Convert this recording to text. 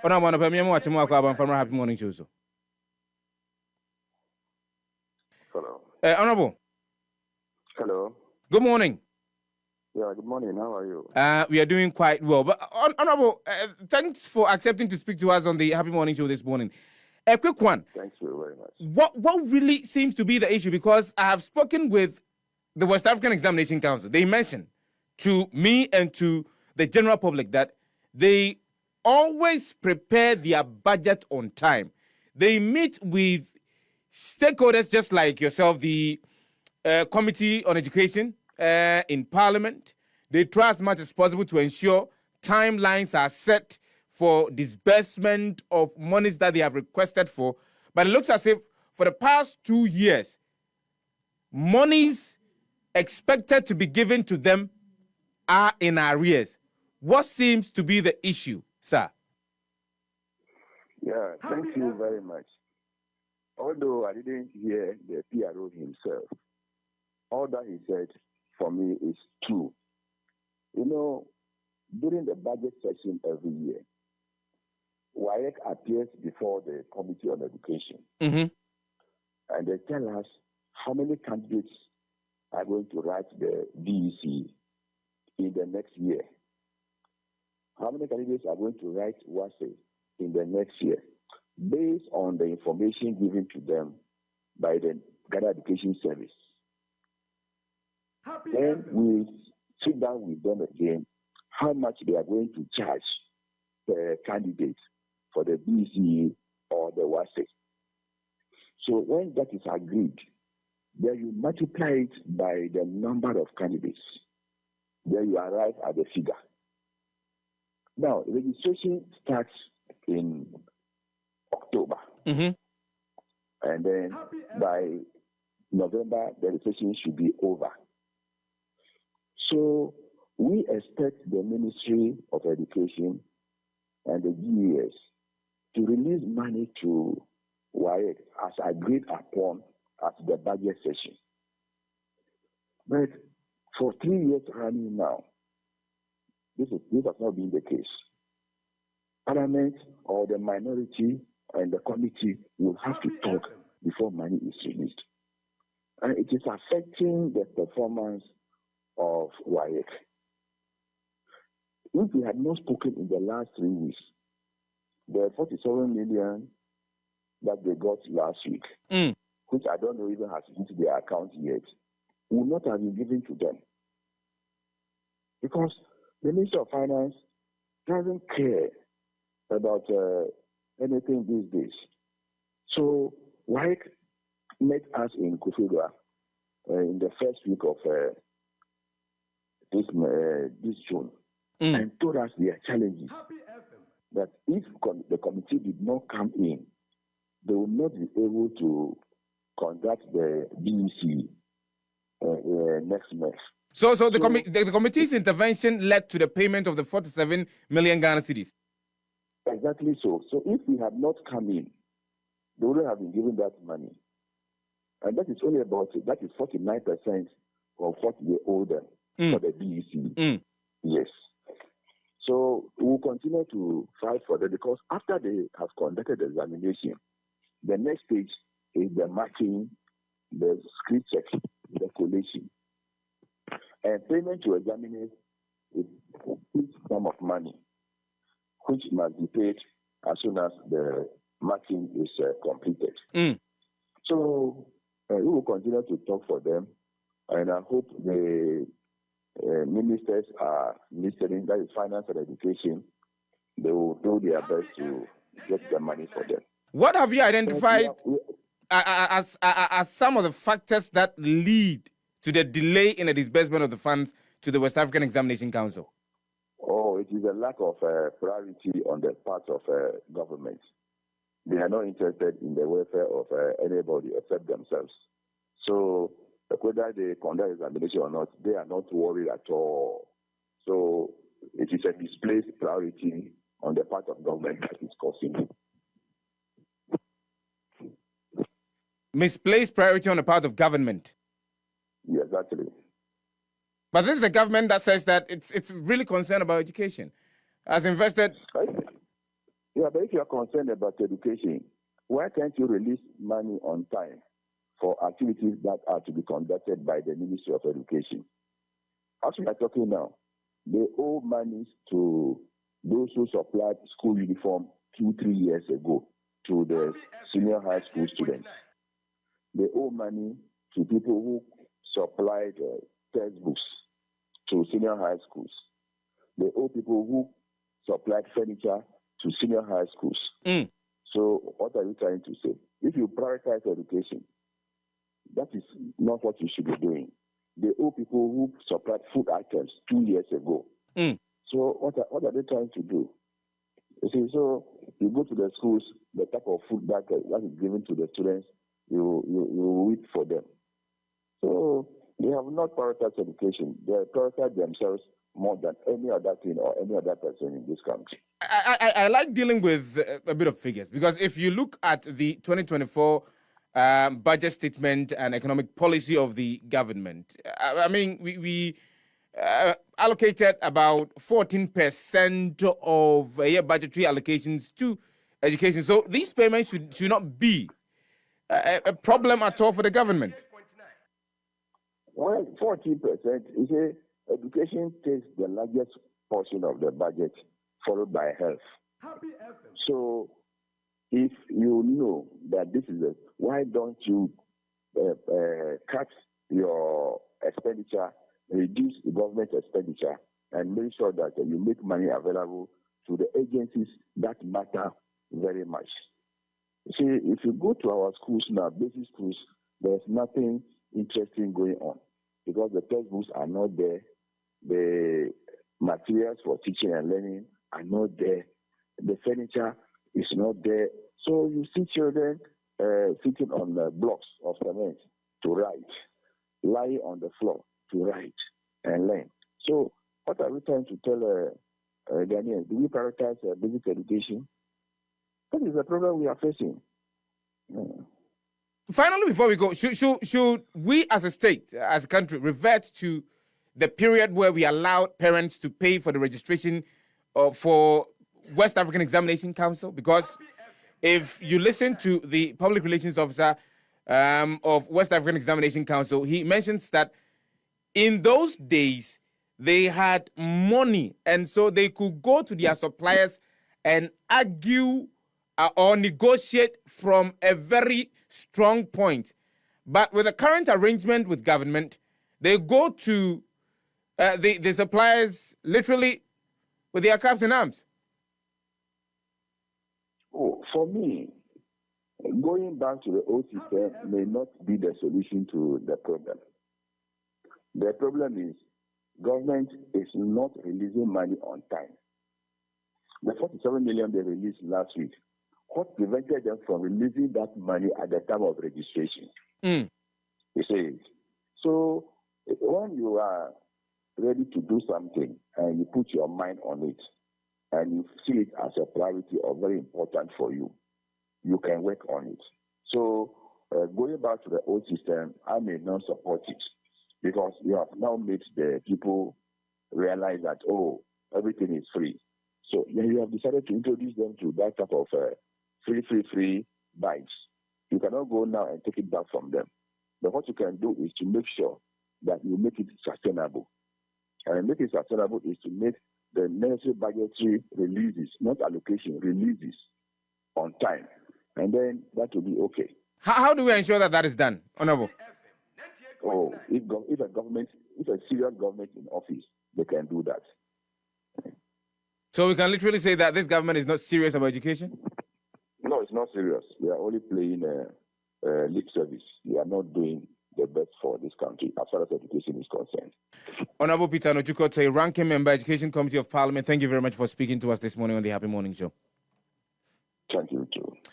Honorable, Happy Morning Show. Hello. Honorable. Hello. Good morning. Yeah, good morning. How are you? We are doing quite well. But Honorable, thanks for accepting to speak to us on the Happy Morning Show this morning. A quick one. Thank you very much. What really seems to be the issue? Because I have spoken with the West African Examination Council. They mentioned to me and to the general public that they always prepare their budget on time. They meet with stakeholders just like yourself, the Committee on Education in Parliament. They try as much as possible to ensure timelines are set for disbursement of monies that they have requested for. But it looks as if for the past 2 years, monies expected to be given to them are in arrears. What seems to be the issue, sir? Yeah, thank you very much. Although I didn't hear the PRO himself, all that he said for me is true. You know, during the budget session every year, WAEC appears before the Committee on Education, and they tell us how many candidates are going to write the WAEC in the next year. How many candidates are going to write WASE in the next year, based on the information given to them by the Ghana Education Service. Then we sit down with them again, how much they are going to charge per candidate for the BCE or the WASE. So when that is agreed, then you multiply it by the number of candidates. Then you arrive at the figure. Now, registration starts in October. And then by November, the registration should be over. So we expect the Ministry of Education and the GES to release money to WAEC as agreed upon at the budget session. But for 3 years running now, this has not been the case. Parliament or the minority and the committee will have to talk before money is released. And it is affecting the performance of WAEC. If we had not spoken in the last 3 weeks, the 47 million that they got last week, which I don't know even has hit their account yet, will not have been given to them. Because the Minister of Finance doesn't care about anything these days. So WAEC met us in Kufigwa in the first week of this June and told us their challenges. That if the committee did not come in, they will not be able to conduct the BEC next month. So the committee's intervention led to the payment of the 47 million Ghana cedis. Exactly so. So if we had not come in, they wouldn't have been given that money. And that is only that is 49% of what they owe them for the BEC. Yes. So we will continue to fight for them, because after they have conducted the examination, the next stage is the marking, the script check, the collation. And payment to examiners is a big sum of money, which must be paid as soon as the marking is completed. So we will continue to talk for them, and I hope the ministers are listening, that is finance and education. They will do their best to get the money for them. What have you identified as some of the factors that lead to the delay in the disbursement of the funds to the West African Examination Council? Oh, it is a lack of priority on the part of government. They are not interested in the welfare of anybody except themselves. So whether they conduct examination or not, they are not worried at all. So it is a misplaced priority on the part of government that is causing it. Misplaced priority on the part of government? Yes, actually. But this is a government that says that it's really concerned about education. Has invested... Yeah, Yeah, but if you are concerned about education, why can't you release money on time for activities that are to be conducted by the Ministry of Education? As we are talking now, they owe money to those who supplied school uniform 2-3 years ago to the senior high school students. They owe money to people who supplied textbooks to senior high schools. They owe people who supplied furniture to senior high schools. So what are you trying to say? If you prioritize education, that is not what you should be doing. They owe people who supplied food items 2 years ago. So what are they trying to do? You see, so you go to the schools, the type of food that is given to the students, you eat for them. So they have not prioritized education. They prioritize themselves more than any other thing or any other person in this country. I like dealing with a bit of figures, because if you look at the 2024 budget statement and economic policy of the government, I mean, we allocated about 14% of budgetary allocations to education. So these payments should not be a problem at all for the government. Well, 14%, you say education takes the largest portion of the budget, followed by health. So if you know that this is why don't you cut your expenditure, reduce the government expenditure, and make sure that you make money available to the agencies that matter very much. See, if you go to our schools now, basic schools, there's nothing interesting going on because the textbooks are not there, the materials for teaching and learning are not there, the furniture is not there. So you see children sitting on the blocks of cement to write, lying on the floor to write and learn. So what are we trying to tell Ghanaians? Do we prioritize basic education? That is the problem we are facing. Finally, before we go, should we as a state, as a country, revert to the period where we allowed parents to pay for the registration for West African Examination Council? Because if you listen to the public relations officer of West African Examination Council, he mentions that in those days, they had money, and so they could go to their suppliers and argue or negotiate from a very strong point. But with the current arrangement with government, they go to the suppliers literally with their caps in arms. Oh, for me, going back to the old system may not be the solution to the problem. The problem is government is not releasing money on time. The 47 million they released last week, what prevented them from releasing that money at the time of registration? You see, so when you are ready to do something and you put your mind on it and you see it as a priority or very important for you, you can work on it. So going back to the old system, I may not support it because you have now made the people realize that, oh, everything is free. So you have decided to introduce them to that type of free bites. You cannot go now and take it back from them. But what you can do is to make sure that you make it sustainable. And make it sustainable is to make the necessary budgetary releases, not allocation, releases on time. And then that will be okay. How do we ensure that that is done, Honorable? Oh, if a serious government in office, they can do that. So we can literally say that this government is not serious about education? No, it's not serious. They are only playing lip service. They are not doing the best for this country as far as education is concerned. Honorable Peter Nojukote, ranking member, Education Committee of Parliament, thank you very much for speaking to us this morning on the Happy Morning Show. Thank you, too.